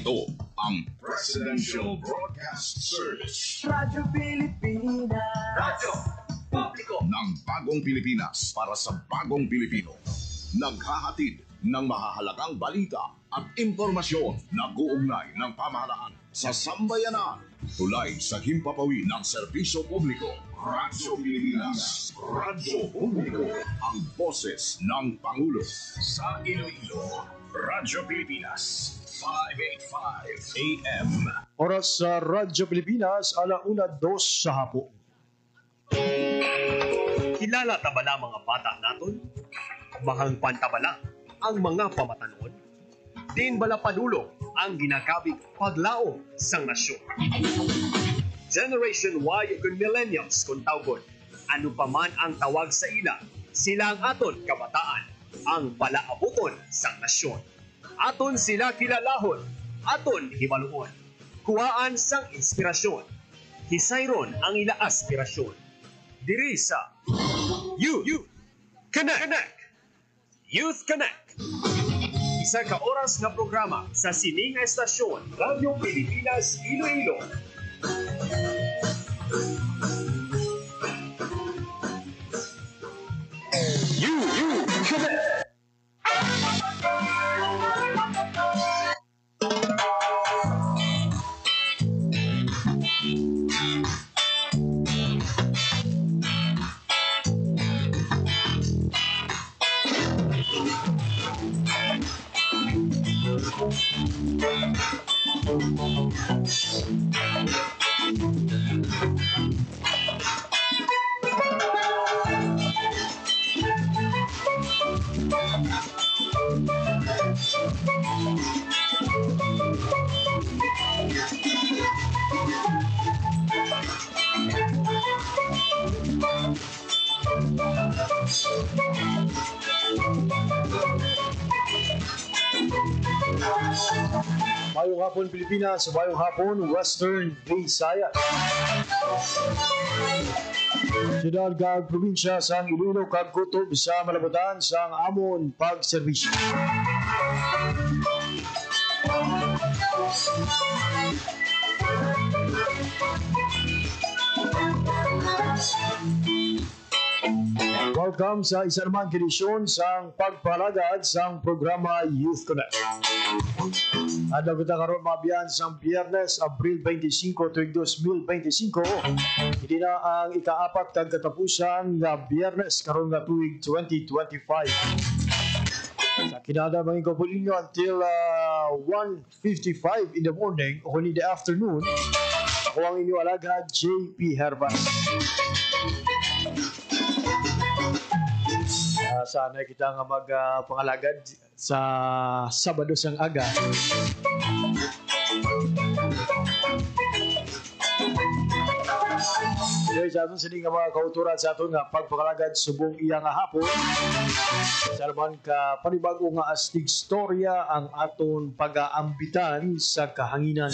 Ito ang Presidential Broadcast Service. Radyo Pilipinas. Radyo Publiko ng Bagong Pilipinas para sa Bagong Pilipino. Naghahatid ng mahahalagang balita at impormasyon na guugnay ng pamahalaan sa sambayanan. Tulay sa himpapawid ng serbisyo publiko. Radyo Pilipinas. Radyo Publiko. Ang boses ng Pangulo. Sa Iloilo, Radyo Pilipinas. 585 AM. Oras sa Radyo Pilipinas, 1:02 sa hapon. Kilala tabala mga bata naton? Mahang pantabala ang mga pamatanon? Din bala padulong ang ginakabig paglao sang nasyon. Generation Y ug millennials kung tawgon. Ano pa man ang tawag sa ila, sila ang aton kabataan, ang palaabuton sang nasyon. Aton sila kilalahon, aton himaluon. Kuhaan sang inspirasyon. Hisayron ang ila aspirasyon. Diri sa Youth Connect. Youth Connect. Isa ka oras nga programa sa sining estasyon Radyo Pilipinas Iloilo. Youth Connect. Mayong hapon Pilipinas, mayong hapon Western Visayas. Siyudad kag probinsya sang Iloilo kag kutob sa malabutan sang amon pagserbisyo. Welcome sa isa namang edisyon sang pagpalagad sang programa Youth Connect. Ada kita karon mabiyan sang Biyernes, Abril 25, tuig 2025. Hindi na ang ikaapat kag katapusan nga Biyernes karon nga tuig 2025. Sa kinada mga kapulinyo until 1:55 in the morning o in the afternoon, ako ang inyo alagad, JP Herbas. Sana kita nga magpangalagad sa Sabado sang aga. Dahil sa aton sini nga mga kauturan sa aton nga pagpangalagad subong iya nga hapon. Sa naman ka panibago nga astig storya ang aton pag-aambitan sa kahanginan.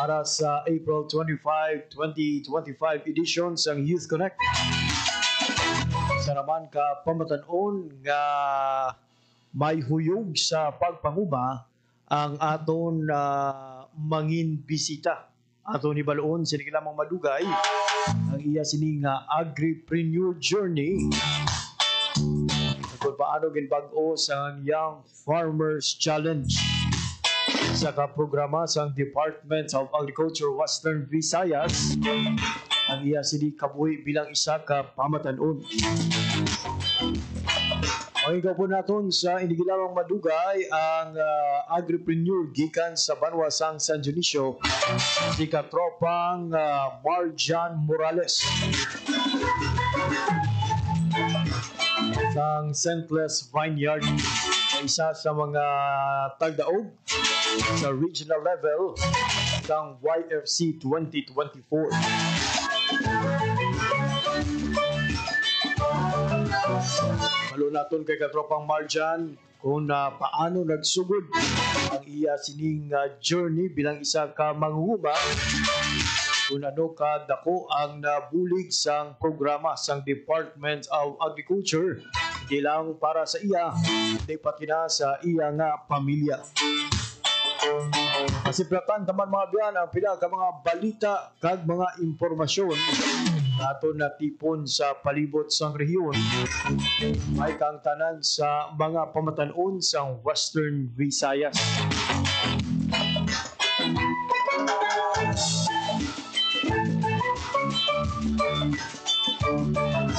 Para sa April 25, 2025 edition sang Youth Connect. Sa naman ka pamatanon nga may huyog sa pagpanguba ang aton mangin bisita. Aton ibaloon sini lamang madugay ang iya sini nga agripreneur journey. Kung paano ginbag-o sa Young Farmers Challenge sa kaprograma sa Department of Agriculture Western Visayas ang iya sini kabuhi bilang isa ka pamatanon. Mahigaw po natin sa inigilamang madugay ang agripreneur gikan sa Banwa sang San Dionisio, si katropang Marjan Morales sang Sentless Vineyard, isa sa mga tagdaog sa regional level ng YFC 2024. Malo naton kay katropang Marjan kung paano nagsugod ang iya sining journey bilang isa ka mangunguma, kung ano ka dako ang nabulig sang programa sang Department of Agriculture Di lang para sa iya, di pati na sa iya nga pamilya. Masiplatan taman mga biyan ang pila ka mga balita kag mga impormasyon ato na tipon sa palibot sang rehiyon ay kang tanan sa mga pamatanon sa Western Visayas.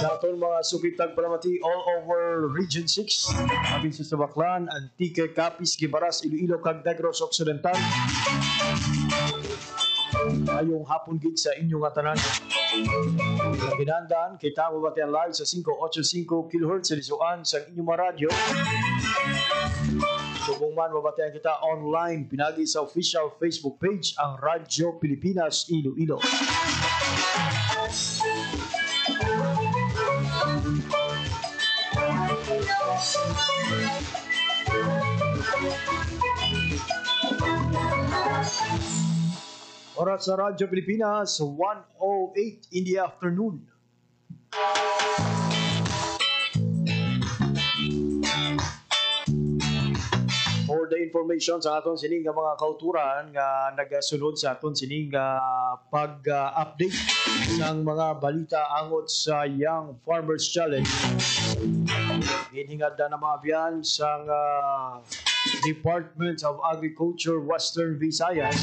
Sa aton mga sukitag palamati all over Region 6, abin sa Sabaklan, Antique, Capiz, Gibaras, Iloilo, kag Negros Occidental. Ayong hapon gid sa inyong tanan. Ginandaan, kita mabatian live sa 585 kHz sa lisuan sa inyong mga radyo. Subong man mabatian kita online, pinagi sa official Facebook page ang Radyo Pilipinas Iloilo. Oras sa Radyo Pilipinas, 1:08 in the afternoon. For the information sa aton sining nga mga kauturan nga nagasunod sa aton sining pag-update sang mga balita angot sa Young Farmers Challenge. Hiningad na mga biyan sang Department of Agriculture Western Visayas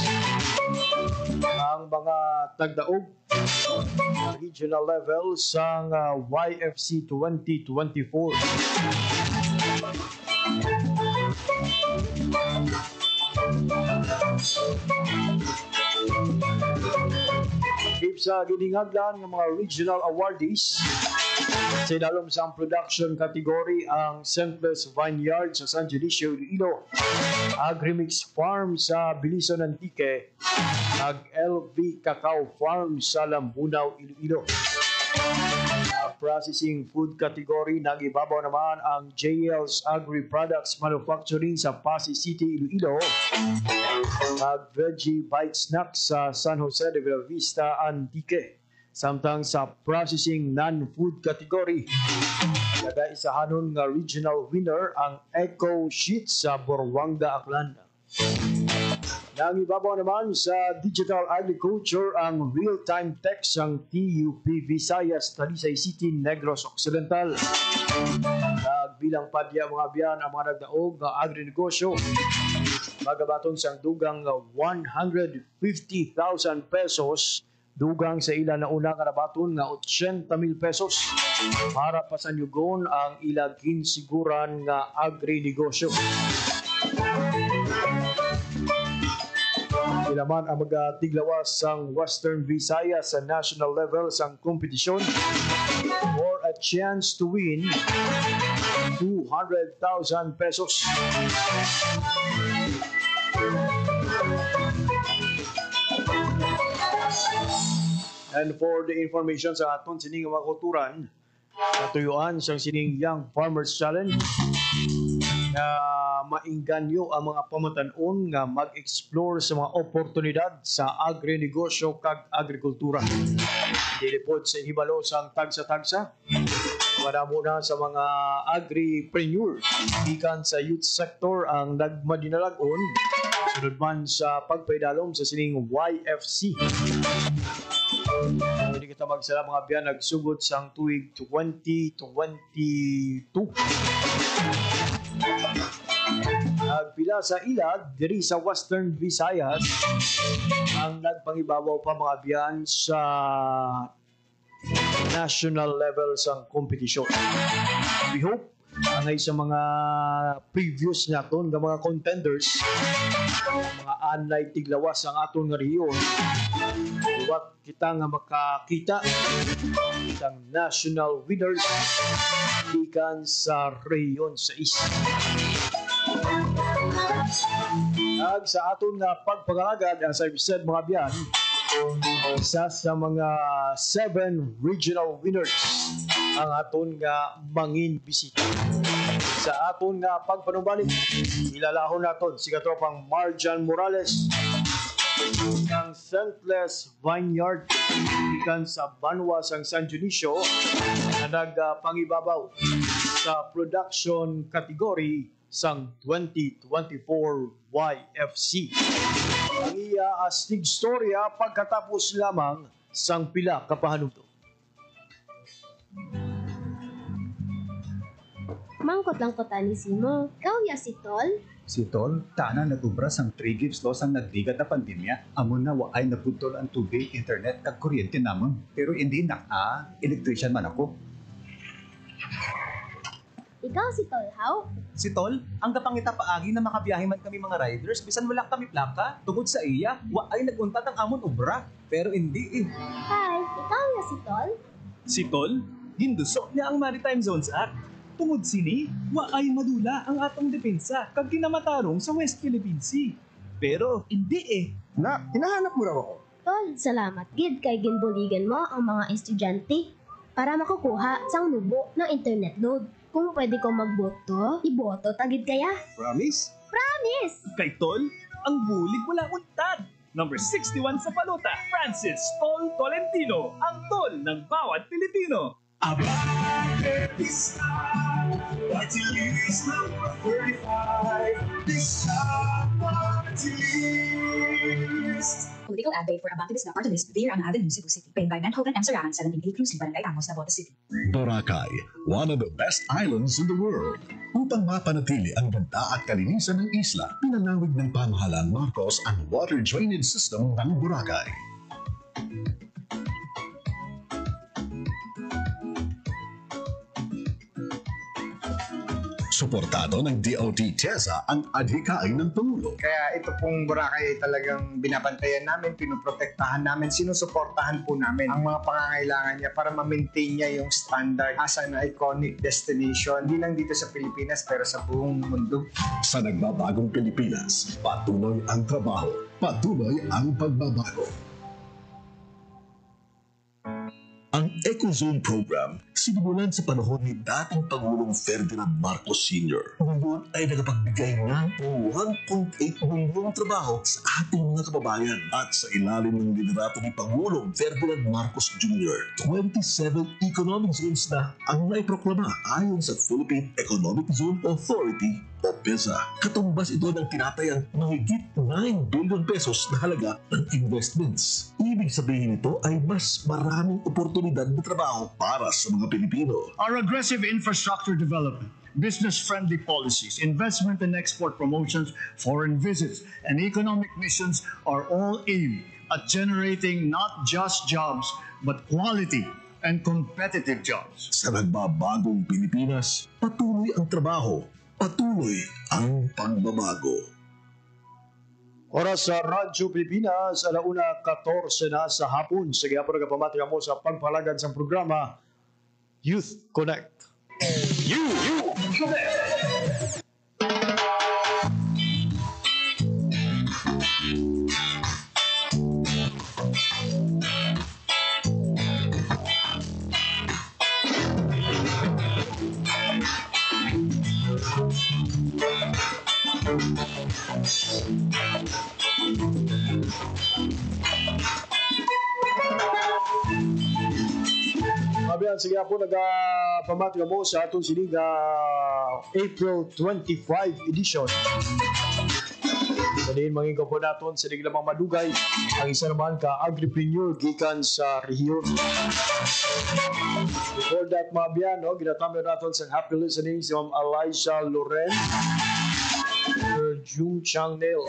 ang mga tagdaog regional level sang YFC 2024. Give sa giningaglan ng mga regional awardees sa dalom sa production category ang Sentless Vineyard sa San Dionisio, Iloilo, Agrimix Farm sa Bilisan, Antique, ag LV Cacao Farm sa Lambunaw, Iloilo. Processing food category nagibabaw naman ang JL's Agri Products Manufacturing sa Pasay City, Iloilo, ag Veggie Bite Snacks sa San Jose de Bella Vista, Antique. Samtang sa processing non-food category, nagaisahanon nga regional winner ang Eco Sheet sa Boronga, Aklan. Nangibabaw naman sa digital agriculture ang real-time text ang TUP Visayas, Talisay City, Negros Occidental. Nagbilang padya mga biyan ang mga nagdaog nga agrinegosyo. Magabaton sang dugang 150,000 pesos, dugang sa ila na una nga nabaton nga 80,000 pesos para pasanyugon ang ila ginsiguran nga agrinegosyo. Sila man ang magatiglawas sang Western Visayas sa national level sang kompetisyon for a chance to win 200,000 pesos. And for the information sa aton sining mga kulturan, natuyuan sa sining Young Farmers Challenge na mainganyo ang mga pamatanon nga mag-explore sa mga oportunidad sa agrinegosyo kag agrikultura. Dilipod sa hibalo sang tagsa-tagsa, madamo na sa mga agripreneur ikan sa youth sector ang nagmadinalagon sunod man sa pagpaidalom sa sining YFC. Hindi kita magsala mga biyan nagsugod sang tuig 2022. Nagpila sa ilag diri sa Western Visayas ang nagpangibabaw pa mga biyan sa national level sang kompetisyon. We hope angay sa mga previous naton nga mga contenders, mga anay tiglawas ang aton nga rehiyon, iwat kita nga makakita isang national winners ikan sa rehiyon sa isa. Ag sa aton nga pagpangalagad, as I've said mga biyan, isa sa mga 7 regional winners ang aton nga mangin bisita. Sa aton nga pagpanumbalik, ilalahon naton si katropang Marjan Morales ng Sentless Vineyard ikan sa Banwa sang San Dionisio na nagpangibabaw sa production category sang 2024 YFC. Ang iya astig storya pagkatapos lamang sang pila ka pahanuto. Mangkot lang ko tani Simo. Ikaw ya si Tol? Si Tol, tanan nagubra sang 3 gigs loss ang nagdigat na pandemya. Amon na waay nagputol ang tubig, internet, kag kuryente namon. Pero hindi electrician man ako. Ikaw si Tol, how? Si Tol, ang kapangita paagi na makabiyahe man kami mga riders, bisan wala kami plaka, tungod sa iya, waay naguntat ang amon obra. Pero hindi Hi, ikaw ya si Tol? Si Tol, ginduso niya ang Maritime Zones Act. Tungod sini, waay madula ang atong depensa kag kinamatarong sa West Philippine Sea. Pero hindi Na, hinahanap mo raw ako. Tol, salamat gid kay ginbuligan mo ang mga estudyante para makukuha sang nubo ng internet load. Kung pwede ko magboto, iboto tagid kaya. Promise? Promise! Kay Tol, ang bulig wala untad. Number 61 sa balota, Francis Tol Tolentino, ang Tol ng bawat Pilipino. Abante Pista, Party List number 35, Pista Party List. Political ad day for Abante List, Party List, Dear Ana Avenue, Cebu City. Paid by Manhogan M. Sarahan, 17A Cruz, Barangay Tangos, Navotas City. Boracay, one of the best islands in the world. Upang mapanatili ang ganda at kalinisan ng isla, pinanawig ng pamahalaan Marcos ang water drainage system ng Boracay. Suportado ng DOT TESA ang adhikain ng Pangulo. Kaya ito pong Boracay ay talagang binabantayan namin, pinuprotektahan namin, sinusuportahan po namin ang mga pangangailangan niya para ma-maintain niya yung standard as an iconic destination, hindi lang dito sa Pilipinas pero sa buong mundo. Sa nagbabagong Pilipinas, patuloy ang trabaho, patuloy ang pagbabago. Ang EcoZone Program sinimulan sa panahon ni dating Pangulong Ferdinand Marcos Sr. Ngayon ay nagapagbigay ng 1.8 milyong trabaho sa ating mga kababayan at sa ilalim ng liderato ni Pangulong Ferdinand Marcos Jr. 27 economic zones na ang naiproklama ayon sa Philippine Economic Zone Authority o PEZA. Katumbas ito ng tinatayang mahigit 9 billion pesos na halaga ng investments. Ibig sabihin nito ay mas maraming oportunidad na trabaho para sa mga Pilipino. Our aggressive infrastructure development, business-friendly policies, investment and export promotions, foreign visits, and economic missions are all aimed at generating not just jobs, but quality and competitive jobs. Sa nagbabagong Pilipinas, patuloy ang trabaho, patuloy ang pagbabago. Oras sa Radyo Pilipinas, 1:14 na sa hapon. Sige, po nagpamati mo sa pagpalagad sa programa Youth Connect. Mabiyan, sige po nagpamati mo sa atong sinig April 25 edition. Sabihin mangin po natin sa lamang madugay ang isa naman ka agripreneur gikan sa rehiyon. Before that, mabiyan, ginatamyo natin sa happy listening si Ma'am Eliza Loren, Sir Jung Chang Nel,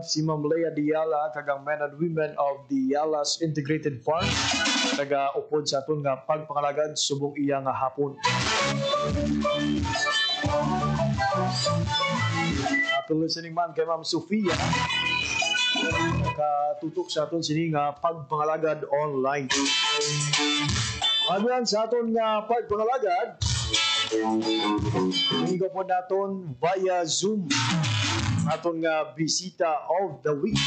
si Ma'am Lea Diala, kagang men and women of the Yalas Integrated Farm, nag-upod sa aton nga pagpangalagad subong iya nga hapon. Atong listening man kay Ma'am Sofia, nakatutok sa aton sini nga pagpangalagad online. Ayan sa aton nga pagpangalagad, hingo po naton via Zoom aton nga bisita of the week.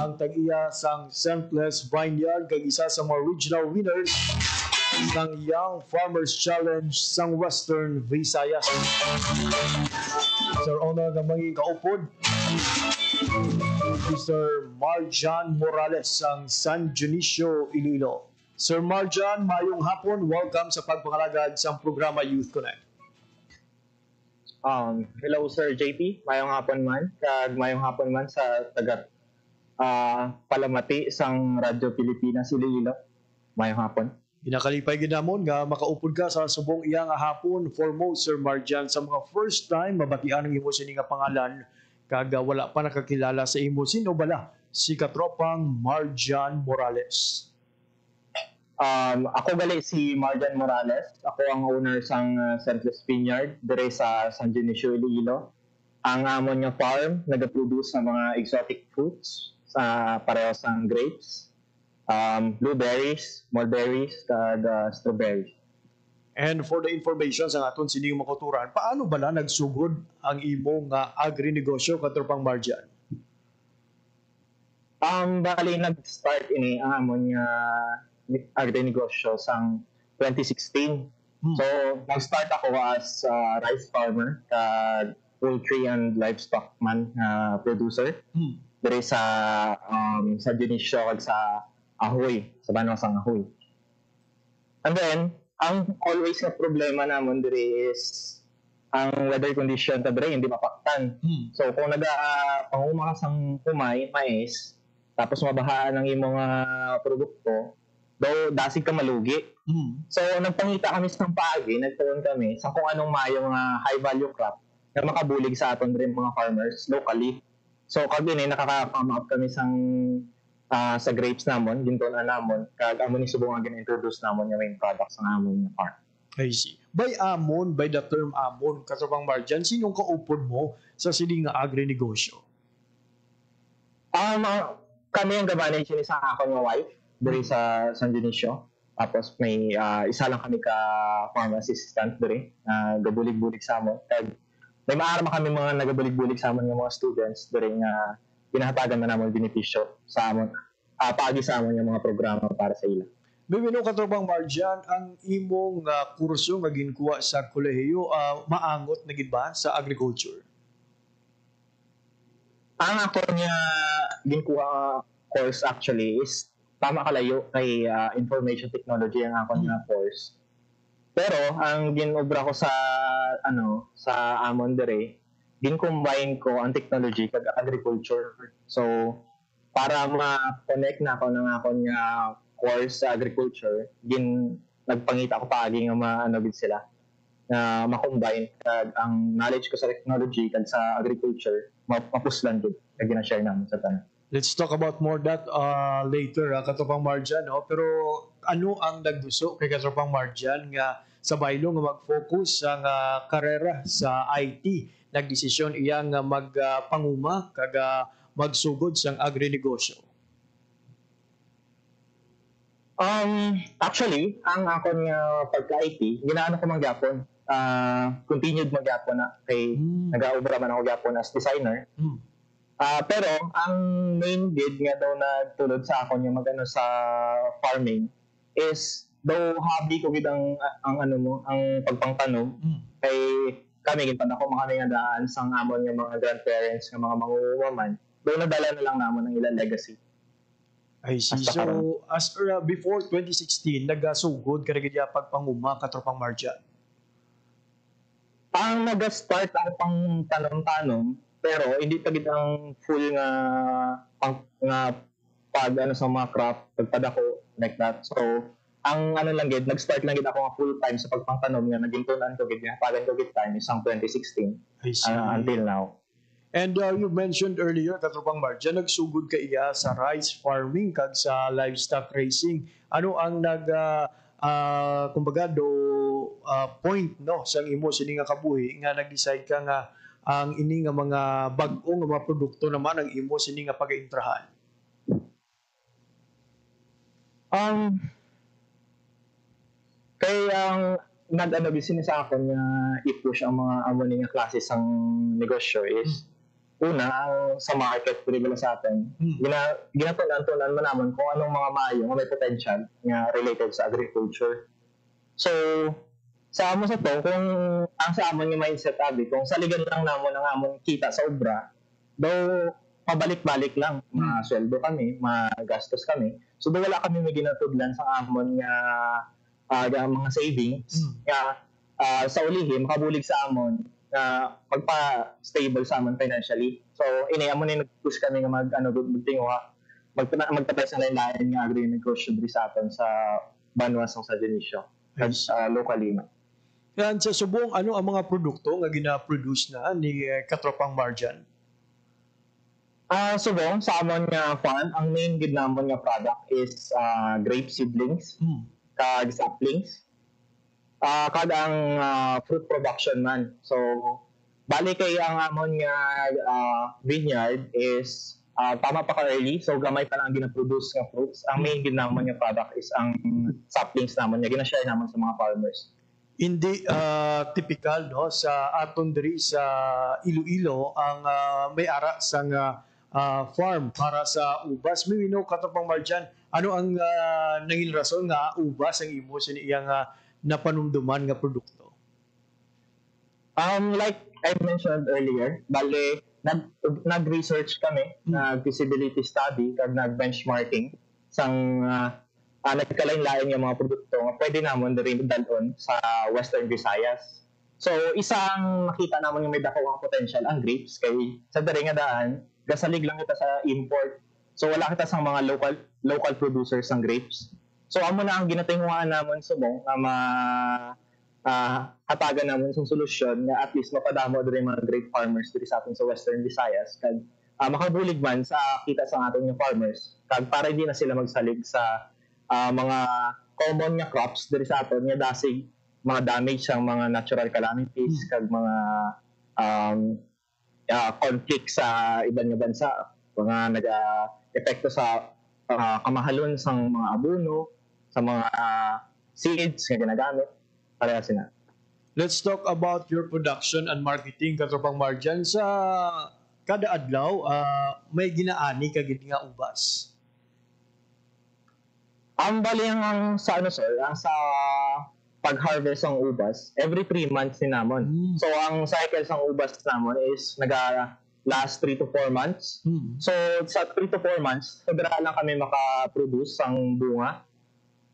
Ang tag-iya sang Scentless Vineyard kag isa sa mga original winners ng Young Farmers Challenge sang Western Visayas. Sir Honor nga mga kaupod, Mr. Marjan Morales sang San Dionisio, Iloilo. Sir Marjan, mayong hapon. Welcome sa pagpangalagad sa programa Youth Connect. Hello Sir JP, mayong hapon man. Mayong hapon man sa taga Palamati sang Radyo Pilipinas Iloilo. Mayong hapon. Inakalipay ginamon nga makaupod ka sa subong iya nga hapon. Foremost, Sir Marjan, sa mga first time mabatian ang imo sini nga pangalan kag wala pa nakakilala sa imo, sino bala si katropang Marjan Morales? Ako gali si Marjan Morales. Ako ang owner sang Centris Vineyard dire sa San Dionisio, Iloilo. Ang amon nga farm nagaproduce ng mga exotic fruits sa pareho sang grapes, blueberries, mulberries, kag strawberries. And for the information sa aton sining makuturan, paano bala nagsugod ang imong agri-negosyo katropang Marjan? Bali nag-start ini ang amon nga agri-negosyo sang 2016. So, nag-start ako as rice farmer, poultry and livestock man producer. Diri sa Dionisio kag sa Ahoy, sa Banwasang Ahoy. And then, ang always na problema namon diri is ang weather condition ta diri hindi mapaktan. So, kung panguma ka sang humay, mais, tapos mabahaan ang imong produkto, daw dasig ka malugi. So nagpangita kami sa paagi, nagtuon kami sa kung anong mayong high value crop na makabulig sa aton rin mga farmers locally. So kag dinay nakaka-come up kami sa grapes namon, gintuon namon kag amo ni subong nga gina-introduce namon yung main products ng amon nga farm. I see. By amon, by the term amon, katropang Marjan, sinong kaupod mo sa sining nga agri-negosyo? Kami ang gamanage ni sa akong wife diri sa San Dionisio. Tapos may isa lang kami ka farm assistant diri na gabulig-bulig sa amon. Kag may maarma kami mga nagabulig-bulig sa amon nga mga students diri nga pinahatagan man namon benepisyo sa amon paagi sa amon nga mga programa para sa ila. Bibino katropang Marjan, ang imong kurso nga ginkuha sa kolehiyo maangot na gid ba sa agriculture? Ang ako niya ginkuha course actually is tama kalayo kay information technology ang ako nga course. Pero ang ginobra ko sa amon dire, gin-combine ko ang technology kag agriculture. So para ma-connect na ako ng ako nga course sa agriculture, nagpangita ko paagi nga gid sila na ma-combine kag ang knowledge ko sa technology kag sa agriculture mapuslan gid kag gina-share namin sa tanan. Let's talk about more that later, katropang Marjan. No? Pero ano ang nagduso kay katropang Marjan nga sa baylo nga mag-focus sa karera sa IT? Nagdesisyon iya nga magpanguma kag magsugod sang agri-negosyo. Actually, ang akon nga pagka-IT, ginaano ko magyapon. Continued magyapon na kay nag-aobra man ako gyapon as designer. Pero ang main gig nga daw nagtulod sa akon yung magano sa farming is daw hobby ko gid ang pagpangtanom. Kay kami gid ako mga nga daan sang amon nga mga grandparents nga mga manguwaman. Daw nadala na lang namon ang ilang legacy. I see. So as before 2016 nagasugod ka gid pagpanguma katropang Marjan. Ang nag-start ang pangtanom-tanom pero hindi pa gid ang full nga pag sa mga crop pagpadako like that. So ang lang gid nag-start lang gid ako nga full time sa pagpangtanom nga naging tunan ko gid pagan ko gid time isang 2016 until now. And you mentioned earlier katropang Marjan nagsugod ka iya sa rice farming kag sa livestock raising. Ano ang kumbaga point no sa imo sini nga kabuhi nga nag-decide ka nga ang ini nga mga bag-o nga mga produkto naman ang imo sini nga pag-intrahan? Kaya ang business sa akon nga i-push ang mga amon nga klase sang negosyo is una ang sa market pwede sa atin. Ginatunan man naman kung anong mga maayo nga may potential nga related sa agriculture. So sa amon sa to, kung ang sa amon yung mindset kung saligan lang namon ang amon kita sa obra, daw pabalik-balik lang. Sweldo kami, magastos kami. So, wala kami may ginatudlan sa amon nga mga savings. Nga, sa ulihin, makabulig sa amon na magpa-stable sa amon financially. So, inayamon na nag-push kami nga magpatay sa lain-lain nga agri-negosyo diri sa aton sa Banwas ng San Dionisio. Locally na. Yan, sa subong, ano ang mga produkto nga gina-produce na ni Katropang Marjan? Subong, sa amon nga farm, ang main gid namon nga product is grape seedlings, kag saplings, kag ang fruit production man. So, bali kay ang amon nga vineyard is tama pa ka early, so gamay pa lang ang gina-produce nga fruits. Ang main gid namon nga product is ang saplings namon nga gina-share namon sa mga farmers. Hindi typical no sa aton diri sa Iloilo ang may ara sang farm para sa ubas. May Katropang Marjan, ano ang naging rason nga ubas ang imo sa iyang napanumduman nga produkto? Like I mentioned earlier, bale nag-research kami, nag-feasibility study, kag nag-benchmarking sang nagkalain-lain yung mga produkto nga pwede namon diri dalon sa Western Visayas. So, isang makita namon yung may dako ang potential ang grapes kay sa diri nga daan gasalig lang kita sa import. So, wala kita sa mga local producers ng grapes. So, amo na ang ginatinguhan namon subong nga hatagan namon sa solusyon nga at least mapadamo diri mga grape farmers diri sa aton sa Western Visayas kag makabulig man sa kita sa aton nga farmers kag para hindi na sila magsalig sa mga common nga crops diri sa aton nga dasig mga damage ang mga natural calamities kag mga conflict sa ibang nga bansa, mga nag-epekto sa kamahalon sa mga abono, sa mga seeds nga ginagamit. Parehas na. Let's talk about your production and marketing, Katropang Marjan. Sa kada adlaw, may ginaani ka gid nga ubas. Ang bali ang sa sa pag-harvest ng ubas, every 3 months din namon. So ang cycle ng ubas namon is last 3 to 4 months. So sa 3 to 4 months, sobra lang kami maka-produce ang bunga.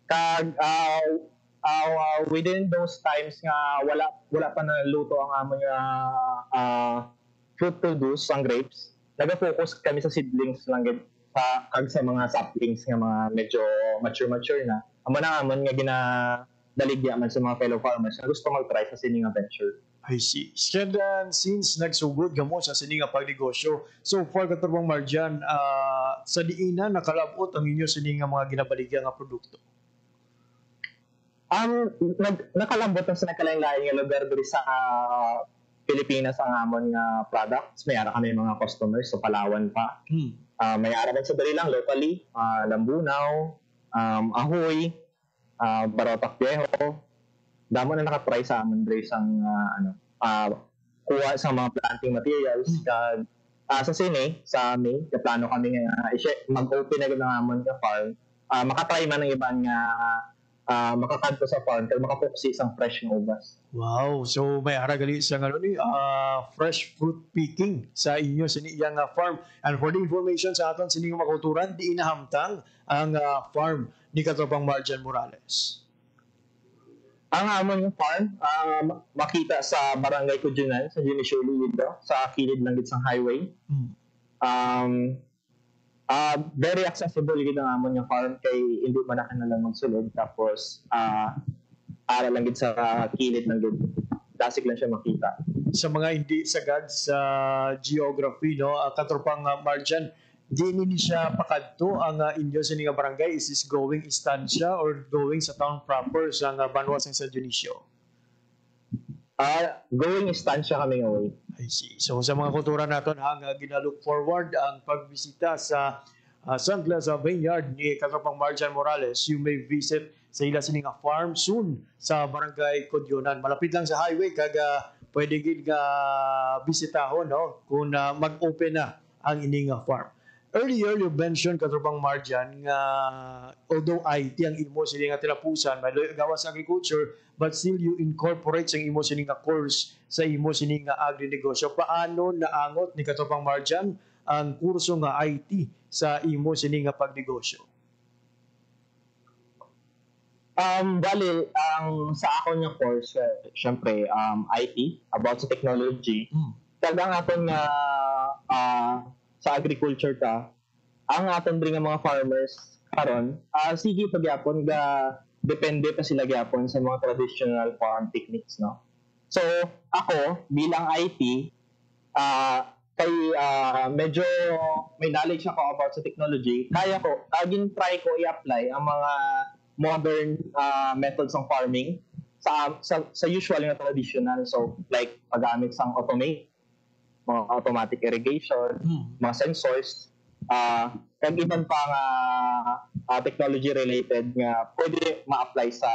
Kag within those times nga wala pa na luto ang amon nga fruit produce ang grapes, nag-focus kami sa seedlings lang gid kag sa mga saplings nga mga medyo mature na. Amo na amon nga daligya man sa mga fellow farmers na gusto mag-try sa sining nga venture. I see. And since nagsugod ka mo sa sining nga pagnegosyo, so far Katropang Marjan, sa diina nakalabot ang inyo sining nga mga ginabaligya nga produkto? Nakalambot na sa nakalain-lain nga lugar diri sa Pilipinas ang amon nga products. May ara kami mga customers sa Palawan pa. May ara man sa diri lang locally, Lambunaw, Ahoy, Barotac Viejo. Damo na nakatry sa amon diri sang kuha sa mga planting materials kag sa sini sa May plano kami nga mag-open na gud ang amon nga farm. Makatry man ng iban nga makakadto sa farm kaya makapoksi isang fresh nga ubas. Wow, so may ara gali sa fresh fruit picking sa inyo siniyang farm. And for the information sa aton sining makulturan, di inahamtang ang farm ni Katropang Marjan Morales. Ang amon yung farm makita sa Barangay Kujunan sa Dionisio dito sa kilid lang gid sa highway. Very accessible gid ang amon yung farm kay hindi man na lang magsulod tapos ara lang gid sa kilid lang gid dasig lang siya makita. Sa mga hindi sagad sa geography Katropang Marjan, di ni siya pakadto ang inyo sa nga barangay. Is this going istansya or going sa town proper sa Banwas ng San Dionisio? Going istansya kami away. I see. So sa mga kultura naton ginalook forward ang pagbisita sa St. Glaza Vineyard ni Katropang Marjan Morales. You may visit sa ila sining farm soon sa Barangay Kodyonan. Malapit lang sa highway kag pwede gid nga bisitahon kung mag-open na ang ining farm. Earlier, you mentioned, Katropang Marjan, nga although IT ang imo sila nga tilapusan, may gawas agriculture, but still you incorporate sa imo sila nga course sa imo sila nga agri-negosyo. Paano naangot ni Katropang Marjan ang kurso nga IT sa imo sini nga pagnegosyo? Bali, ang sa ako nga course, syempre, IT, about sa technology. Talagang aton nga sa agriculture ka, ang aton rin nga mga farmers karon, sige pagyapon ga depende pa sila gyapon sa mga traditional farm techniques, no? So, ako bilang IT, kay medyo may knowledge ako about sa technology, kaya ko, try ko i-apply ang mga modern methods ng farming sa usual na traditional. So, like paggamit sang mga automatic irrigation, mga sensors, kag iban pa nga technology related nga pwede ma-apply sa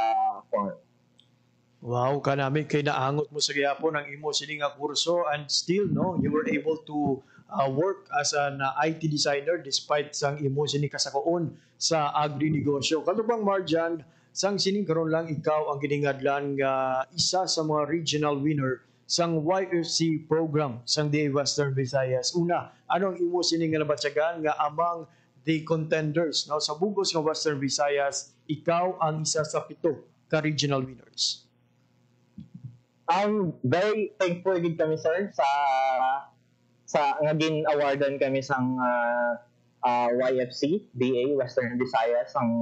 farm. Wow, kanami kay naangot mo sa gyapon ang imo sini nga kurso, and still you were able to work as an IT designer despite sang imo sini kasakoon sa agri-negosyo. Katubang Marjan, sang sining karon lang ikaw ang giningadlan nga isa sa mga regional winner sang YFC program sang DA Western Visayas. Una, anong imo sini nga nabatyagan nga among the contenders sa bugos nga Western Visayas, ikaw ang isa sa 7 ka regional winners? Very thankful gid kami, sir, sa nga gin-awardan kami sang YFC DA Western Visayas sang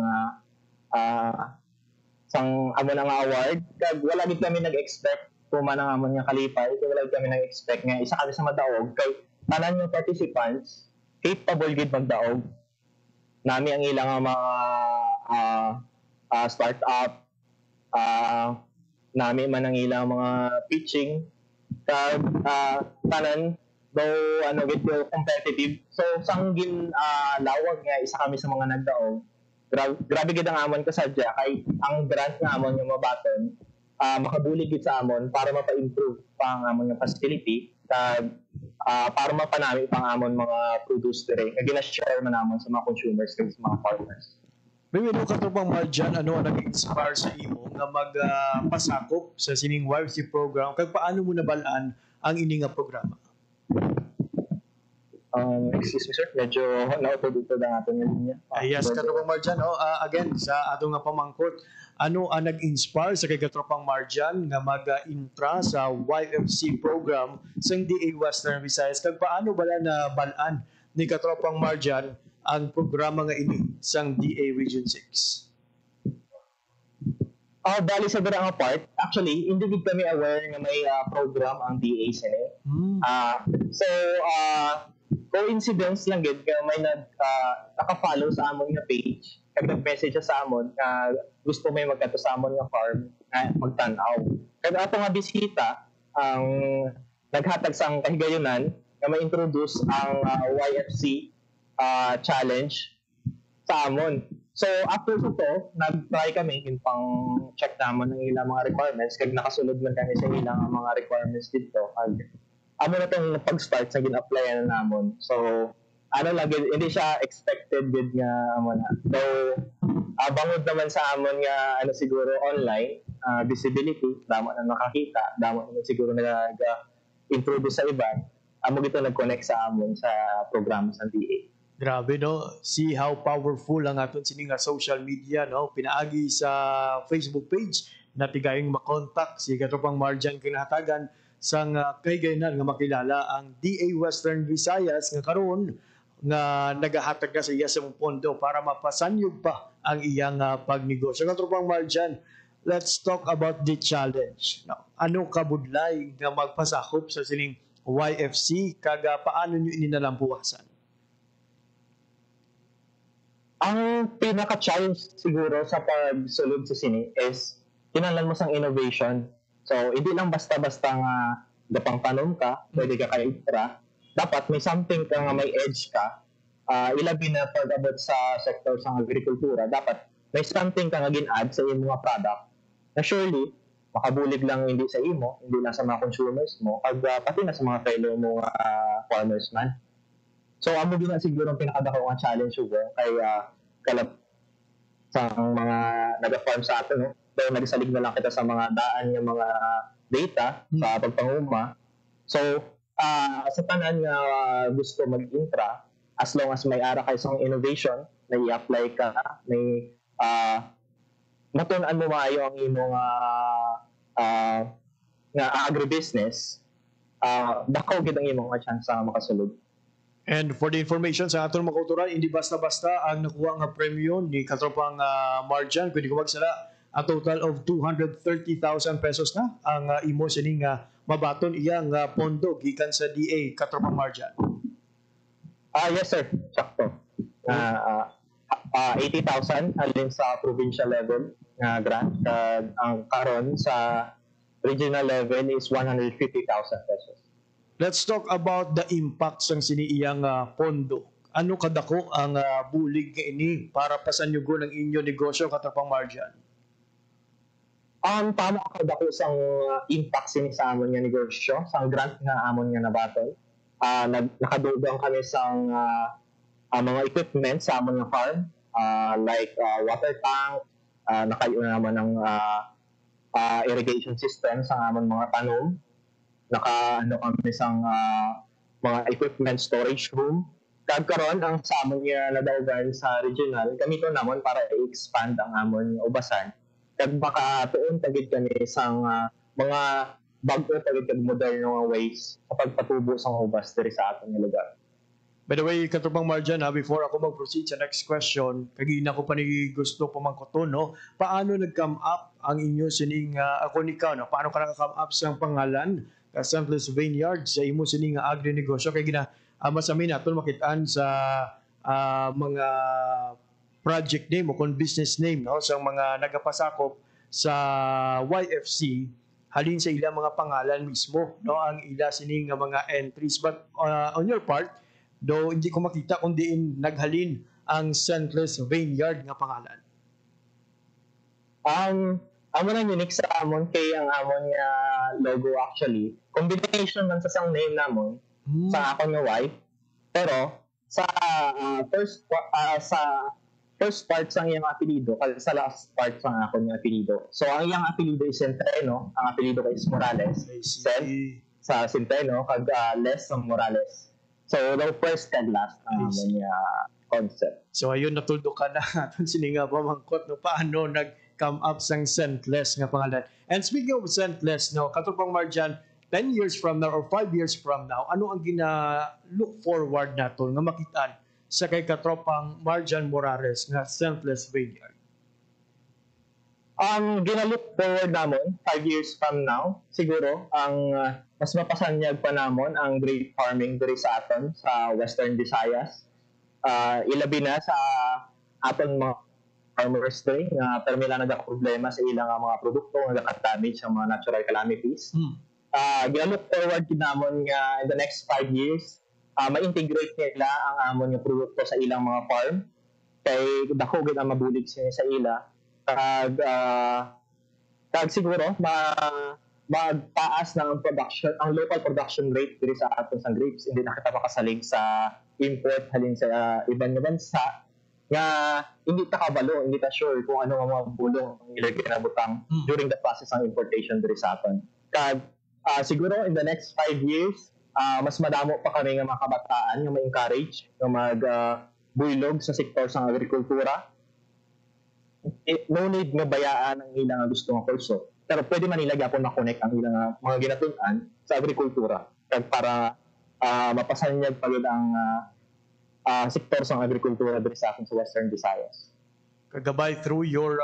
amo na nga award. Kag wala gid kami nag-expect kung man ang amon nga kalipay, kay wala gid kami nag-expect nga isa kami sa madaog kay tanan yung participants capable gid magdaog. Nami ang ilang mga startup, nami man ang ilang mga pitching, kag tanan though gid competitive. So sang lawag nga isa kami sa mga nagdaog. Grabe gid ang amon kasadya kay ang grant nga amon nga mabaton makabulig gid sa amon para mapa-improve pa ang amon nga facility, kag para mapanami pang amon mga produce dire nga gina-share man namon sa mga consumers kag sa mga farmers. May katubang Marjan, ano ang nag-inspire sa imo nga magpasakop sa sining YFC program, kag paano mo nabalaan ang ini nga programa? Excuse me, sir, medyo nautod-utod ang ating linya. Yes, katubang Marjan, again sa atong nga pamangkot, ano ang nag-inspire sa kay katropang Marjan nga mag-intra sa YFC program sa DA Western Visayas, kag paano bala na balaan ni katropang Marjan ang programa nga ini sang DA Region 6? Bali sa dira nga part, actually hindi gid kami aware nga may program ang DA sini. So coincidence lang gid nga may naka-follow sa amon nga page, kag nag-message sa amon gusto may magkato sa amon nga farm magtan-aw. Kag ato nga bisita ang naghatag sang kahigayunan nga ma-introduce ang YFC challenge sa amon. So after to, nag-try kami yung pang check naman ng ilang mga requirements, kag nakasulod man kami sa ilang mga requirements dito. Kag amo na tong pag-start sa gin-applyan na namon. So hindi siya expected good nga amo na. Though bangod naman sa amon nga siguro online visibility, damo na nakakita, damo naman siguro nag-introduce sa iba, amo gito nag-connect sa amon sa programa sa DA. Grabe, see how powerful ang aton sining nga social media, pinaagi sa Facebook page na tigayong makontak si katropang Marjan kinahatagan sang kahigayunan nga makilala ang DA Western Visayas nga karon nga nagahatag na sa iya sa pondo para mapasanyog pa ang iyang pagnegosyo. Katropang Marjan, let's talk about the challenge. Ano kabudlay nga magpasakop sa sining YFC, kag paano nyo ininalampuhasan? Ang pinaka-challenge siguro sa pagsulod sa sini is kinahanglan mo sang innovation. So, hindi lang basta-basta nga gapang tanom ka, pwede ka ka-extra. Dapat may something ka nga may edge ka. Ilabi na pag-abot sa sector sa agrikultura, dapat may something ka nga gin-add sa iyong mga product na surely makabulig lang hindi sa imo, hindi lang sa mga consumers mo, pati na sa mga fellow mo farmers man. So, amo din na siguro ang pinakadako nga challenge siguro kay kalap sa mga nag-farm sa atin, Dahil nagsalig na lang kita sa mga daan ng mga data sa pagpanguma. So, sa tanan nga gusto mag-intra, as long as may ara kayo sa innovation, may i-apply ka, may matunan mo maayo ang imong nga agribusiness, dako gid ang imong chance nga makasulod. And for the information sa aton mga kauturan, hindi basta-basta ang nakuha nga premyo ni katropang Marjan. Pwede ko magsala a total of 230,000 pesos na ang imo sining mabaton iyang pondo gikan sa DA katropang Marjan. Yes sir, sakto. 80,000 alin sa provincial level nga grant, kag ang karon sa regional level is 150,000 pesos. Let's talk about the impact sang siniiyang pondo. Ano kadako ang bulig nga ini para pasanyugon ang inyo negosyo katropang Marjan? Tama ako dako sang impact sini sa amon nga negosyo, sang grant nga amon nga nabaton. Nakadugang kami sang mga equipment sa amon nga farm, like water tank, nakayo naman ng irrigation system sa amon mga tanom. Kami sang mga equipment storage room. Kagkaroon ang sa amon nga nadawgan sa regional, gamito namon para i-expand ang amon ubasan. Kag baka tuon tagid kami sang mga bago tagid kag moderno ways sa pagpatubo sa ubas diri sa aton nga lugar. By the way, katropang Marjan, before ako mag-proceed sa next question, kagina ko pa ni gusto pamangkoton, no? Paano nag-come up ang inyo sining ako nikaw, no? Paano ka naka-come up sa pangalan ka Sentless Vineyard sa imo sining agri-negosyo? Kaya gina, masamin natin makitaan sa mga project name o kung business name, no? Sa mga nagapasakop sa YFC, halin sa ilang mga pangalan mismo, no? Ang ila sining mga entries. But on your part, do hindi ko makita kung diin naghalin ang Sentless Vineyard nga pangalan. Amo na unique sa amon kay ang amon nga logo actually combination man sa sang name namon sa akon nga wife, pero sa first part sa iyang apelyido kag sa last part sa akon nga apelyido. So ang iyang apelyido is Centeno, ang apelyido kay is Morales. Sa Centeno kag Les sa Morales. So, the first and last concept. So, ayun, natuldo ka na aton sini nga pamangkot, no? Paano nag-come up sang Sentless nga pangalan. And speaking of Sentless, no, katropang Marjan, 10 years from now or 5 years from now, ano ang gina-look forward nato nga makitaan sa kay katropang Marjan Morales nga Sentless Vineyard? Gina-look forward namon 5 years from now, siguro, ang mas mapasanyag pa namon ang grape farming diri sa aton sa Western Visayas. Ilabi na sa aton mga farmers diri nga permila nagaka-problema sa ilang mga produkto nga naka-damage sa mga natural calamities. Gina-look forward kinamon nga in the next 5 years, ma-integrate nila ang amon nga produkto sa ilang mga farm kay dako gid ang mabulig sa ila. Kag siguro magtaas ng production, ang local production rate diri sa aton sa grapes, hindi na kita makasalig sa import halin sa ibang bansa nga hindi ta kabalo, hindi ta sure kung ano ang mga bulong ang ilagay na butang during the process ng importation diri sa aton. Kag siguro in the next 5 years, mas madamo pa kami nga mga kabataan nga ma-encourage nga mag-buylog sa sektor sa agrikultura. No need nga bayaan ang ilang gusto nga kurso, pero pwede man nila gyapon ma-connect ang ilang mga ginatun-an sa agrikultura kag para mapasanyag pagud ang sektor sa agrikultura diri sa atin sa Western Visayas. Kagabay through your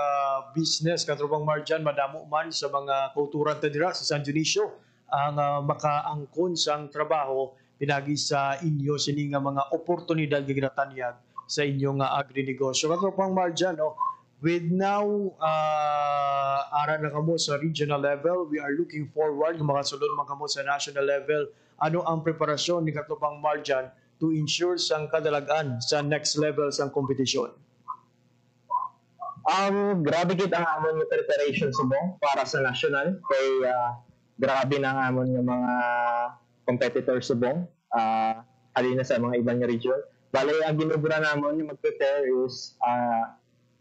business katropang Marjan, madamo man sa mga kulturan ta dira sa San Dionisio ang makaangkon sang trabaho pinagi sa inyo sini nga mga oportunidad nga ginatanyag sa inyong agri-negosyo. Katropang Marjan, no, with now, ara na kamo sa regional level, we are looking forward ng mga sulod man kamo sa national level. Ano ang preparasyon ni katropang Marjan to ensure sang kadalagan sa next level sang kompetisyon? Grabe gid ang amon nga preparation subong para sa national kay grabe na ang amon nga mga competitors subong halin na sa mga ibang region. Bale ang ginugura namon yung mag-prepare is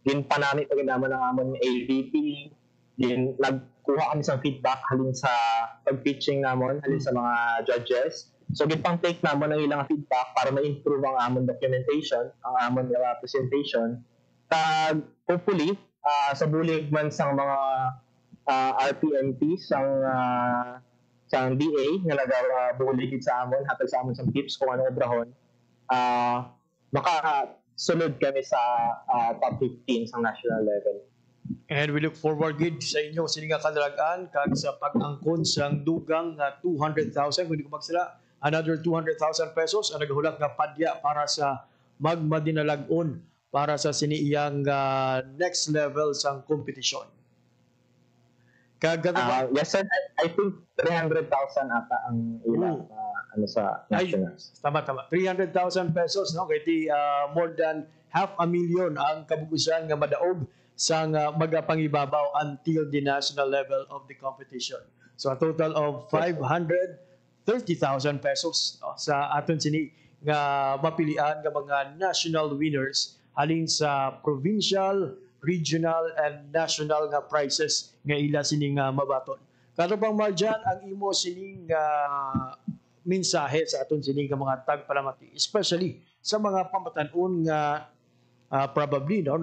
ginpanami pag naman ang amon ng AVP, nagkuha kami sa feedback halin sa pag-pitching namon, halin sa mga judges, So gipang take namon ang ilang feedback para ma-improve ang amon documentation, ang amon presentation. Kag hopefully sa bulig man sang mga RPMP sang DA nga nagabulig sa amon hatag sa amon sang tips kung ano obrahon. Makasunod kami sa top 15 sa national level. And we look forward gid sa inyo sini nga kadalagan kag sa pag-angkon sang dugang nga 200,000 kung di ko magsala another 200,000 pesos ang naghulak nga padya para sa magmadinalagon para sa siniiyang next level sang kompetisyon. Kag Yes sir, I think 300,000 ata ang ilang ano sa nationals. Tama. 300,000 pesos no kay more than 500,000 ang kabugusan nga madaog sang magapangibabaw until the national level of the competition. So a total of 530,000 pesos no, sa aton sini nga mapilian nga mga national winners halin sa provincial, regional and national nga prizes nga ila sini nga mabaton. Kato bang Marjan ang imo sini nga mensahe sa aton sini nga mga tagpalamati especially sa mga pamatan-on nga probably no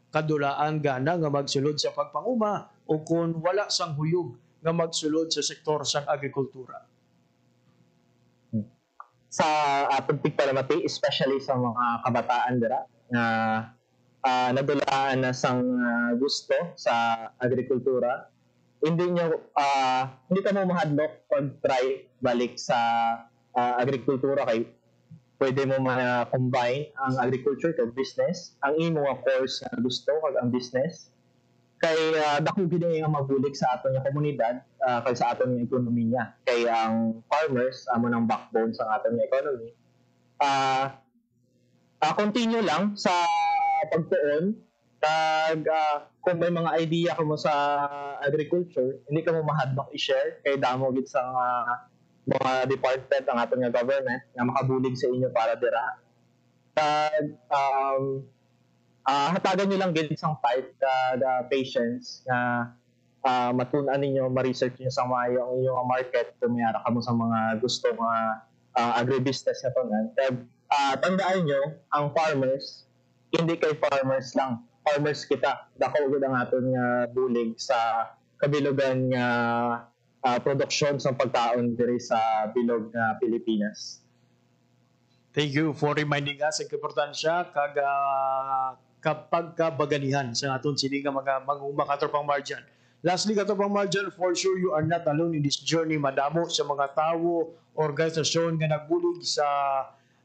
kadulaan gana nga magsulod sa pagpanguma o kung wala sang huyog nga magsulod sa sektor sang agrikultura. Sa atong pigpalamati, especially sa mga kabataan dira nga nadulaan na sang gusto sa agrikultura, hindi ka mo mahadlok pag try balik sa agrikultura kay pwede mo ma-combine ang agriculture kag business, ang imo nga course nga gusto kag ang business. Kay dako gid nga mabulig sa aton nga komunidad kay sa aton nga ekonomiya. Kay ang farmers amo nang backbone sa aton nga economy. Continue lang sa pagtuon kag kung may mga idea ka mo sa agriculture, hindi ka mo mahadlok i-share kay damo gid sa mga department ang aton nga government nga makabulig sa inyo para dira. Kag hatagan nyo lang gid isang fight kag patience nga matun-an ninyo, ma-research niyo sa maayo ang inyong market kung mayara ka mo sa mga gusto nga agribusiness na tunan. Kag tandaan nyo, ang farmers hindi kay farmers lang. Farmers kita. Dako gid ang aton nga bulig sa kabilogan nga produksyon sa pagkaon diri sa bilog na Pilipinas. Thank you for reminding us ang importansya kag kapag kabaganihan sa aton sini nga mga manguma katropang Marjan. Lastly katropang Marjan, for sure you are not alone in this journey. Madamo sa mga tawo, organisasyon nga nagbulig sa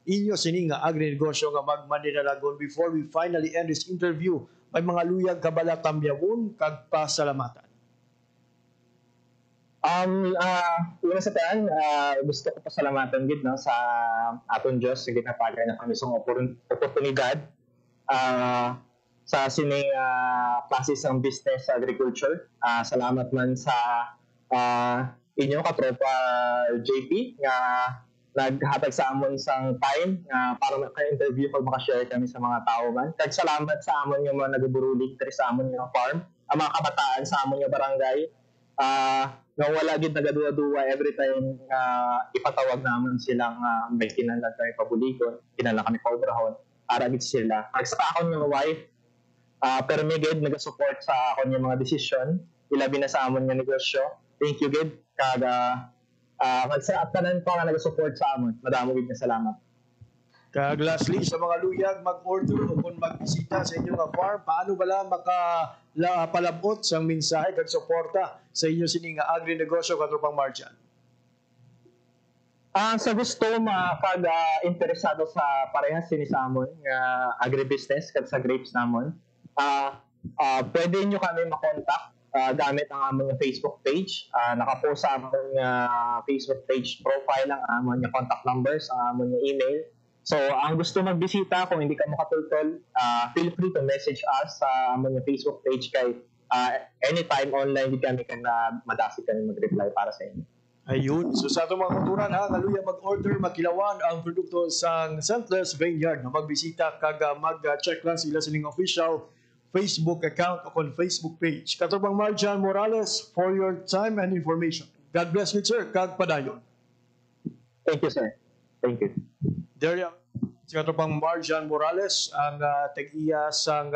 inyo sini nga agrinegosyo nga magmanilalagon. Before we finally end this interview, may mga luyag kabala tamyawon kag pasalamatan. Una sa taan, gusto ko pasalamatan gid no, sa aton Diyos sa ginapagay na kami sa oportunidad sa sining classes ng business sa agriculture. Salamat man sa inyo katropa JP nga naghatag sa amon sang time para maka-interview pag maka-share kami sa mga tao man. Kag salamat sa amon nga mga nagaburulig diri sa amon nga farm, ang mga kabataan sa amon nga barangay. Nga wala gid nagaduwa-duwa every time ipatawag naman silang may kinahanglan kami pabuligon, kinahanglan kami paubrahon, para gid sila. Kag sa akon nga wife, permi gid nagasupport sa akon nga mga desisyon, ilabi na sa amon nga negosyo. Thank you gid kag sa tanan pa nga nagasupport sa amon. Madamo gid nga salamat. Kag lastly, sa mga luyag, mag-order o kung magbisita sa inyong farm, paano bala makapalabot sa mensahe kag suporta sa inyo sining agri-negosyo katropang Marjan? Sa gusto kag interesado sa parehas sini sa amon nga agribusiness kag sa grapes namon, pwede nyo kami makontak gamit ang amon nga Facebook page. Nakapost sa amon nga Facebook page profile ang amon nga contact numbers, ang amon nga email. So, ang gusto magbisita, kung hindi ka makatultol, feel free to message us sa among Facebook page kay anytime online di kami na madasi kami mag-reply para sa inyo. Ayun. So sa itong mga kulturan kaluya mag-order, magkilawan ang produkto sa Scentless Vineyard. Magbisita kag mag-check lang sila sining official Facebook account o kung Facebook page. Katubang Marjan Morales for your time and information. God bless you, sir. Kag padayon. Thank you, sir. Thank you. There you si katropang Marjan Morales ang tag-iya sang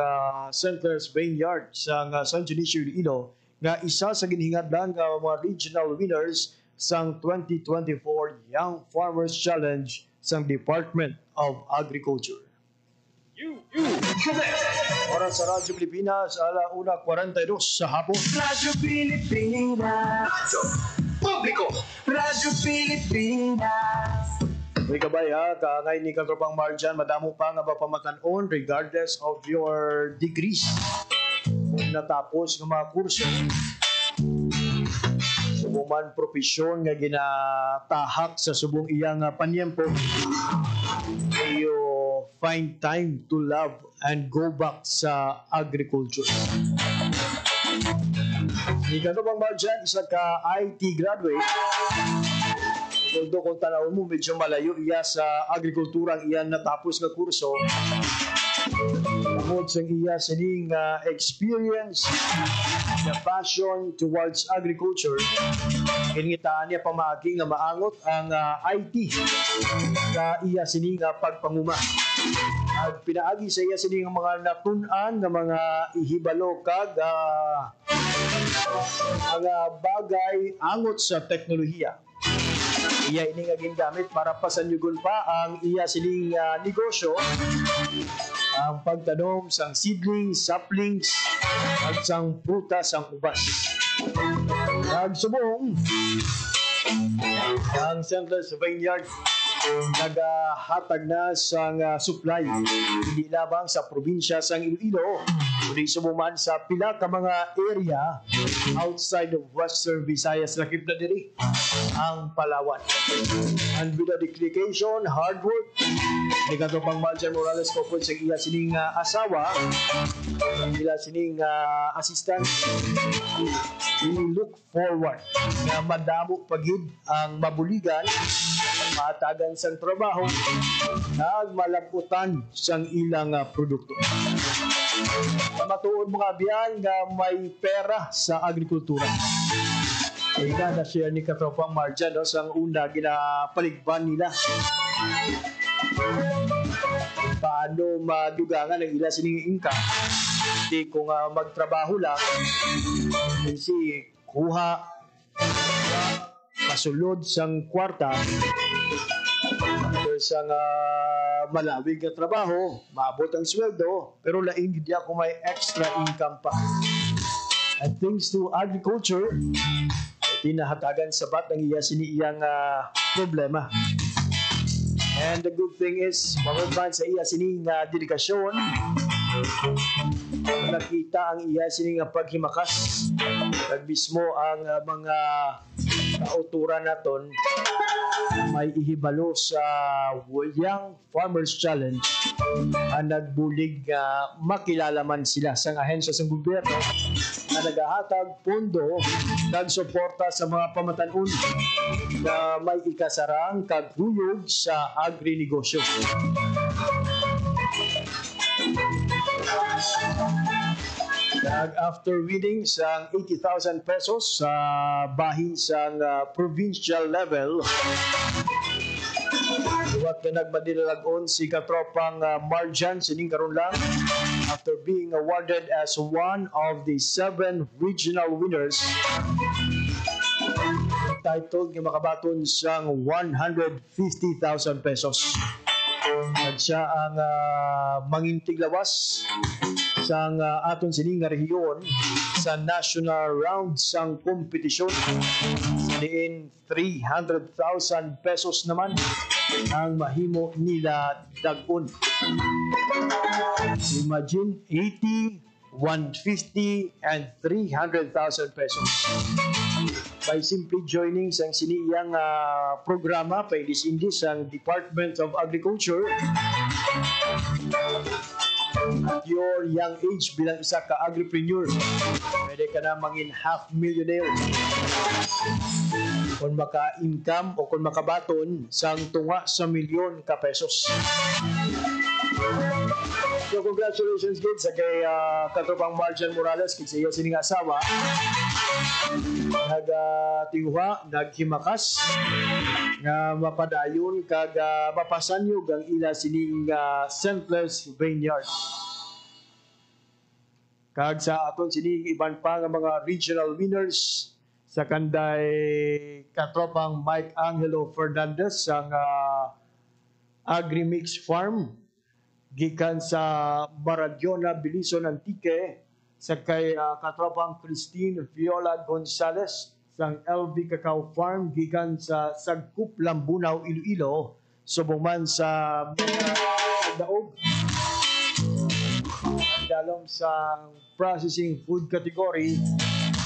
Center's Vineyard sang San Dionisio Iloilo nga isa sa ginhingadlan nga mga regional winners sang 2024 Young Farmers Challenge sang Department of Agriculture. Oras sa Radyo Pilipinas, 1:42 sa hapon. Radyo Pilipinas. Radyo Publiko. Radyo Pilipinas. May kabay ha, kaangay ni katropang Marjan, madamo pa nga mapamatanon regardless of your degrees. Kung natapos ng mga kurso, subong man profesyon nga ginatahak sa subong iyang panyempo, you find time to love and go back sa agriculture. Ni katropang Marjan, isa ka IT graduate. Although kung tanaw mo, medyo malayo iya sa agrikultura ang iyan natapos nga kurso. Tungod sa iya sining experience, the passion towards agriculture, kinitaan niya pamagi nga maangot ang IT sa iya sining pagpanguma. At pinaagi sa iya sining mga natunan nga mga ihibalo kag mga bagay angot sa teknolohiya. Iya ini nga gingamit para pasanyugon pa ang iya sining negosyo, ang pagtanom sang seedlings, saplings, at sang prutas ang ubas. Nagsubong ang Center's Vineyard nagahatag na sang supply hindi labang sa probinsya sang Iloilo kundi sumuman sa pila ka mga area outside of Western Visayas lakip na diri ang Palawan. And with the dedication, hard work ni katropang Marjan Morales ko po sa iya sining asawa, ila sining assistant, we look forward na madamo pagid ang mabuligan matagan sang trabaho nag malaputan sang ilang produkto. Matuod mga biyan nga may pera sa agrikultura. Kaya na share ni katropang Marjan sang una ginapaligban nila. Paano madugangan ang ila sining income? Hindi kung magtrabaho lang, kasi kuha pasulod sang kwarta sang malawig na trabaho, maabot ang sweldo, pero laing hindi ako may extra income pa. And thanks to agriculture, tinahatagan sabat ang iya siniiyang problema. And the good thing is, mababaan sa iya sining dedikasyon, nakita ang iya sining paghimakas, at mismo ang mga kauturan naton may ihibalo sa Young Farmers Challenge ang nagbulig makilala man sila sa ahensya sa gobyerno na nagahatag pondo nagsuporta sa mga pamatanon na may ikasarang kaguyog sa agrinegosyo. After winning sang 80,000 pesos sa bahin sang provincial level, what na nagmadilalagon si katropang Marjan sining karon lang after being awarded as one of the 7 regional winners, entitled nga makabaton sang 150,000 pesos. At siya ang mangintiglawas sang aton sining nga rehiyon sa national round sang kompetisyon. Diin 300,000 pesos naman ang mahimo nila dag-on. Imagine 80, 150 and 300,000 pesos. By simply joining sang siniyang programa pa indis ang Department of Agriculture at your young age bilang isa ka agripreneur, pwede ka na mangin half-millionaire kung maka-income o kung makabaton sang tunga sa milyon ka pesos. So congratulations kids sa kay katropang Marjan Morales, kids sa iyo sining asawa. nagtinguha, naghimakas nga mapadayon kag mapasanyog ang ila sining Scentless Vineyard. Kag sa aton sining iban pa nga mga regional winners sa kanday katropang Mike Angelo Fernandez ang Agrimix Farm gikan sa Maradiona, Bilison, Antique sa kay katropang Christine Viola Gonzalez sang LV Cacao Farm gikan sa Sagkup, Lambunaw, Iloilo subong man sa daog dalom sa processing food category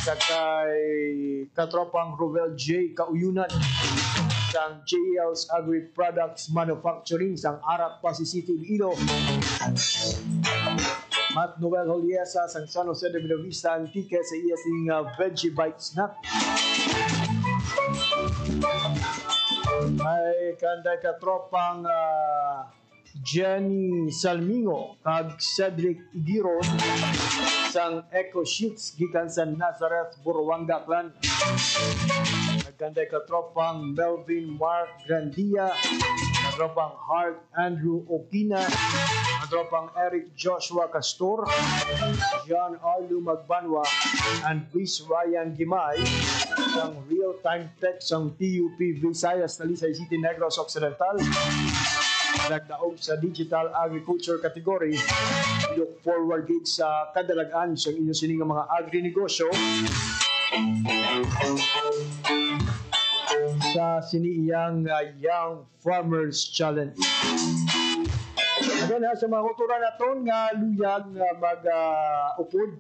sa kay katropang Rovel J. Kauyunan sang JL's Agri Products Manufacturing sang Arat Pasig City, Iloilo. Matt Noel Holiesa sang San Jose de Villavista Antique sa iya sing Veggie Bite Snack. Ay kanday katropang Jenny Salmingo kag Cedric Igiron sang Eco Sheets gikan sa Nazareth, Buruanga Clan. Nagkanday katropang Melvin Mark Grandia, katropang Hart Andrew Okina, katropang Eric Joshua Castor, John Arlu Magbanwa, and Chris Ryan Gimay sang Real Time Tech sang TUP Visayas, Talisay City, Negros Occidental. Nagdaog sa digital agriculture category. Look forward gid sa kadalagan sa inyo sining mga agri-negosyo sa siniyang Young Farmers Challenge. Again, sa mga kultura naton nga luyag mag-upod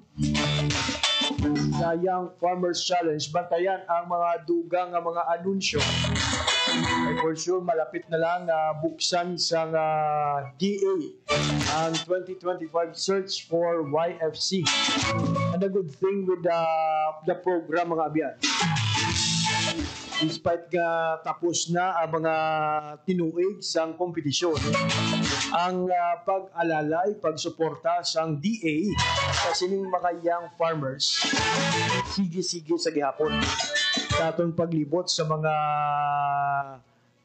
sa Young Farmers Challenge, bantayan ang mga dugang nga mga anunsyo. Ay for sure, malapit na lang buksan sa DA ang 2025 search for YFC. And a good thing with the program mga abyan. Despite nga tapos na ang mga tinuig sang kompetisyon, ang pag-alalay, pagsuporta sang DA sa sining mga young farmers, sige-sige sa gihapon. Sa atong paglibot sa mga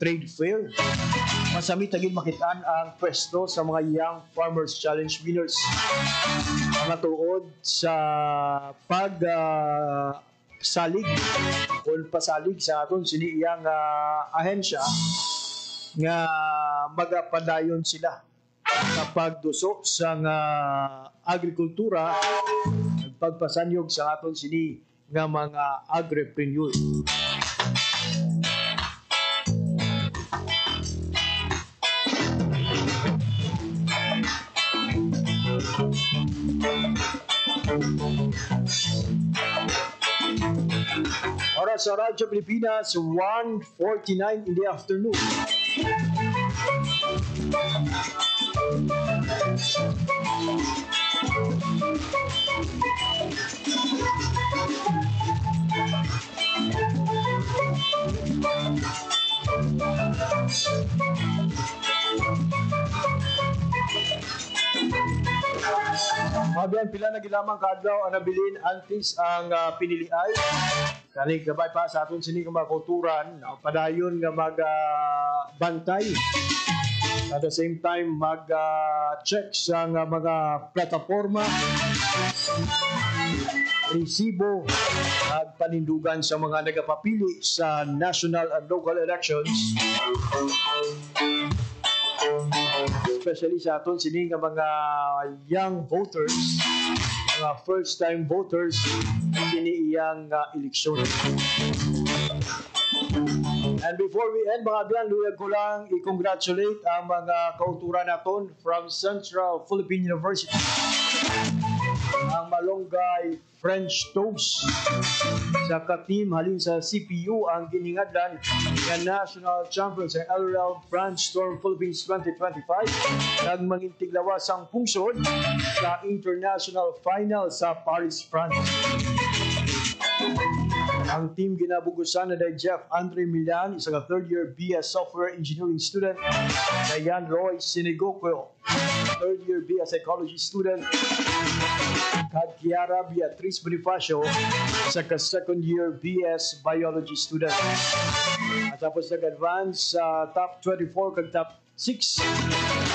trade fair, masami tagin makitaan ang pwesto sa mga Young Farmers Challenge winners. Ang tuod sa salig o pasalig sa aton siniyang ahensya nga magapadayon sila sa pagduso sa agrikultura, pagpasanyog sa aton sini nga mga agripreneur. Oras sa Radyo Pilipinas, 1:49 in the afternoon. Mabiyan pila na gilamang kadlaw ang nabilin antes ang piniliay. Kani gabay pa sa aton sini nga mga kulturan, padayon nga magbantay. At the same time mag-check sa mga plataforma, resibo at panindugan sa mga nagapapili sa national and local elections. Especially sa aton sini nga mga young voters, mga first-time voters sini iyang eleksyon. And before we end, mga abyan, luyag ko lang i-congratulate ang mga kauturan naton from Central Philippine University. Ang malunggay French toast sa ka-team halin sa CPU ang giningadlan ng National Champions sa LRL Brandstorm Philippines 2025 nagmangintiglawas ang pungsod sa International Final sa Paris, France. Ang team ginabugusan na Jeff Andre Milan, isang third-year BS Software Engineering student. Diane Roy Sinigoco, third-year BS Psychology student. Kad Kiara Beatriz Bonifacio, isang second-year BS Biology student. At tapos nag-advance sa top 24 kag top 6.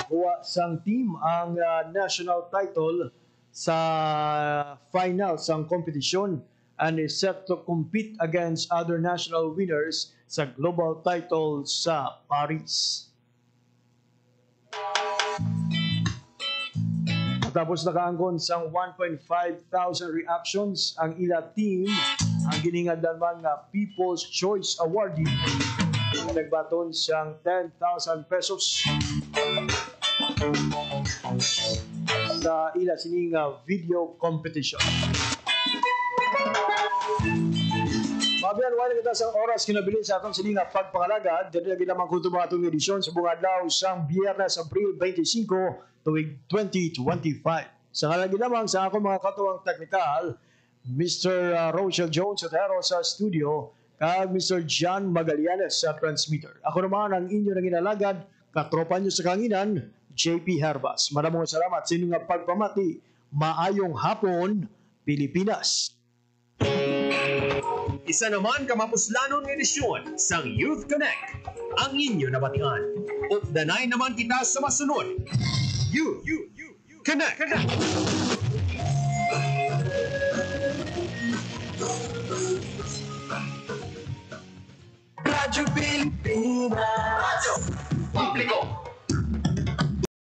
Kuha sang team ang national title sa final sang kompetisyon and is set to compete against other national winners sa global title sa Paris. Tapos nakaanggon sang 1,500 reactions ang ila team ang giningad naman nga People's Choice Awardee. Nagbaton siyang 10,000 pesos sa ila sining video competition. Mabiyan, wala kita sa oras kinabilin sa atong sining pagpangalagad. Dito lagi naman kung tumatong edisyon sa bunga daw sang Biyernes, Abril 25, tuwing 2025. Sa kalagi naman sa akong mga katuwang teknikal, Mr. Rochelle Jones Otero sa studio, kag Mr. John Magallanes sa transmitter. Ako naman ang inyo nang inalagad, katropa nyo sa kanginan, JP Herbas. Maraming salamat sa inyong pagpamati. Maayong hapon, Pilipinas. Isa naman kamapuslanon ng edisyon sang Youth Connect. Ang inyo nabatian. Updanay naman kita sa masunod. Youth Connect. Radyo Pilipinas. Radyo Publiko.